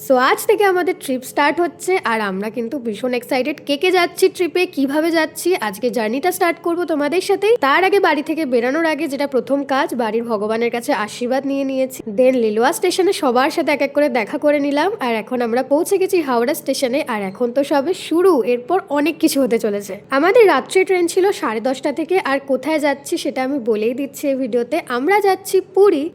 So আজ থেকে আমাদের ট্রিপ স্টার্ট হচ্ছে আর আমরা কিন্তু ভীষণ এক্সাইটেড। কে কে যাচ্ছি ট্রিপে, কিভাবে যাচ্ছি, আজকে জার্নিটা স্টার্ট করব তোমাদের সাথেই। তার আগে বাড়ি থেকে বেরানোর আগে যেটা প্রথম কাজ, বাড়ির ভগবানের কাছে আশীর্বাদ নিয়ে নিয়েছি। দেন লিলুয়া স্টেশনে সবার সাথে এক এক করে দেখা করে নিলাম। আর এখন আমরা পৌঁছে গেছি হাওড়া স্টেশনে। আর এখন তো সবে শুরু, এরপর অনেক কিছু হতে চলেছে। আমাদের রাত্রি ট্রেন ছিল 10:30 থেকে। আর কোথায় যাচ্ছি সেটা আমি বলেই দিচ্ছি এই ভিডিওতে। আমরা যাচ্ছি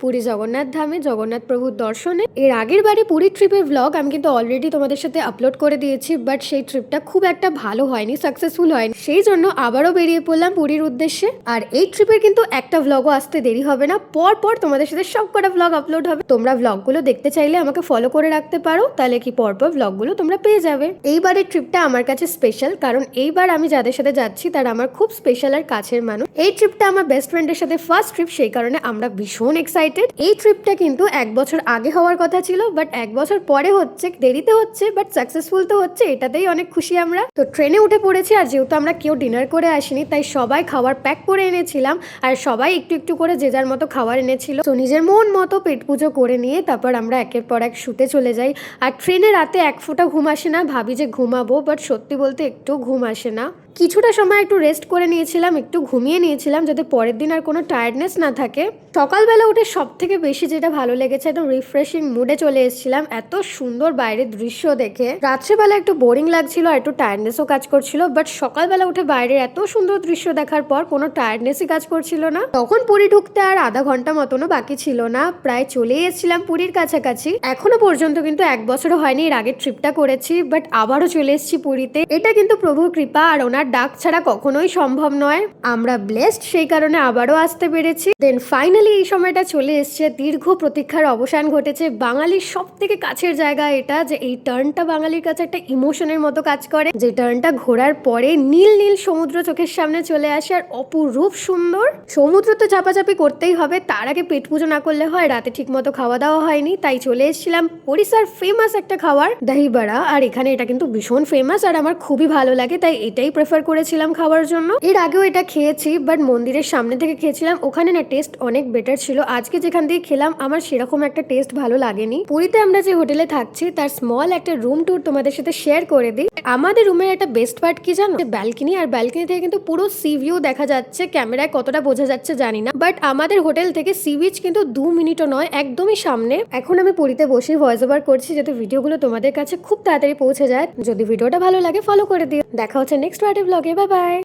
পুরী জগন্নাথ ধামে, জগন্নাথ প্রভুর দর্শনে। এর আগের বারে পুরী ট্রিপের ব্লগ আমি কিন্তু অলরেডি তোমাদের সাথে আপলোড করে দিয়েছি, বাট সেই ট্রিপটা খুব একটা ভালো হয়নি, সাকসেসফুল হয়নি। সেই জন্য আবারও বেরিয়ে পড়লাম পুরীর উদ্দেশ্যে। আর এই ট্রিপের কিন্তু একটা ব্লগও আসতে দেরি হবে না, পর পর তোমাদের সাথে সব কটা ব্লগ আপলোড হবে। তোমরা ব্লগগুলো দেখতে চাইলে আমাকে ফলো করে রাখতে পারো, তাহলে কি পরপর ব্লগগুলো তোমরা পেয়ে যাবে। এইবারের ট্রিপটা আমার কাছে স্পেশাল, কারণ এইবার আমি যাদের সাথে যাচ্ছি তারা আমার খুব স্পেশাল আর কাছের মানুষ। এই ট্রিপটা আমার বেস্ট ফ্রেন্ডের সাথে ফার্স্ট ট্রিপ, সেই কারণে আমরা ভীষণ এক্সাইটেড। এই ট্রিপটা কিন্তু 1 বছর আগে হওয়ার কথা ছিল, বাট 1 বছর পরে হচ্ছে, দেরিতে হচ্ছে, বাট সাকসেসফুল তো হচ্ছে, এটাতেই অনেক খুশি আমরা। তো ট্রেনে উঠে পড়েছি। আর যেহেতু আমরা কেউ ডিনার করে আসিনি, তাই সবাই খাবার প্যাক করে এনেছিলাম। আর সবাই একটু একটু করে যে যার মতো খাবার এনেছিল। তো নিজের মন মতো পেট পুজো করে নিয়ে তারপর আমরা একের পর এক শুতে চলে যাই। আর ট্রেনে রাতে এক ফোঁটা ঘুম আসে না, ভাবি যে ঘুমাবো, বাট সত্যি বলতে একটু ঘুম আসে না। কিছুটা সময় একটু রেস্ট করে নিয়েছিলাম, একটু ঘুমিয়ে নিয়েছিলাম, যাতে পরের দিন আর কোনো টায়ার্ডনেস না থাকে। সকালবেলা উঠে সব থেকে বেশি যেটা ভালো লেগেছে, একদম রিফ্রেশিং মুডে চলে এসেছিলাম এত সুন্দর বাইরের দৃশ্য দেখে। রাত্রেবেলা একটু বোরিং লাগছিল আর একটু টায়ার্ডনেসও কাজ করছিল, বাট সকালবেলা উঠে বাইরের এত সুন্দর দৃশ্য দেখার পর কোনো টায়ার্ডনেসই কাজ করছিল না। তখন পুরী ঢুকতে আর আধা ঘন্টা মতনও বাকি ছিল না, প্রায় চলে এসেছিলাম পুরীর কাছাকাছি। এখনো পর্যন্ত কিন্তু 1 বছরও হয়নি এর আগের ট্রিপটা করেছি, বাট আবারও চলে এসেছি পুরীতে। এটা কিন্তু প্রভুর কৃপা, আর ওনার ডাক ছাড়া কখনোই সম্ভব নয়। আমরা ব্লেসড, সেই কারণে আবারও আসতে পেরেছি। দেন ফাইনালি এই সময়টা চলে এসছে, দীর্ঘ প্রতীক্ষার অবসান ঘটেছে। বাঙালির সব থেকে কাছের জায়গা এটা, যে এই টার্নটা বাঙালির কাছে একটা ইমোশনের মতো কাজ করে। যে টার্নটা ঘোরার পরে নীল নীল সমুদ্র চোখের সামনে চলে আসে, আর অপরূপ সুন্দর। সমুদ্র তো চাপাচাপি করতেই হবে, তার আগে পেট পুজো না করলে হয়। রাতে ঠিক মতো খাওয়া দাওয়া হয়নি, তাই চলে এসেছিলাম ওড়িশার ফেমাস একটা খাবার দহি বড়া। আর এখানে এটা কিন্তু ভীষণ ফেমাস, আর আমার খুবই ভালো লাগে, তাই এটাই প্রেফার করেছিলাম খাওয়ার জন্য। এর আগেও এটা খেয়েছি, বাট মন্দিরের সামনে থেকে খেয়েছিলাম, ওখানে না টেস্ট অনেক বেটার ছিল। আজকে যেখান থেকে খেলাম আমার সেরকম একটা টেস্ট ভালো লাগেনি। পুরীতে আমরা যে হোটেলে থাকছি তার স্মল একটা রুম ট্যুর তোমাদের সাথে শেয়ার করে দিই। আমাদের রুমের একটা বেস্ট পার্ট কি জানো, ব্যালকনি। আর ব্যালকনি থেকে কিন্তু পুরো সি ভিউ দেখা যাচ্ছে। ক্যামেরায় কতটা বোঝা যাচ্ছে জানি না, বাট আমাদের হোটেল থেকে সি বিচ কিন্তু 2 মিনিটও নয়, একদমই সামনে। এখন আমি পুরীতে বসে ভয়েস ওভার করছি, যাতে ভিডিওগুলো তোমাদের কাছে খুব তাড়াতাড়ি পৌঁছে যায়। যদি ভিডিওটা ভালো লাগে ফলো করে দিও। দেখা হচ্ছে নেক্সট পার্টি ব্লগে। Bye bye.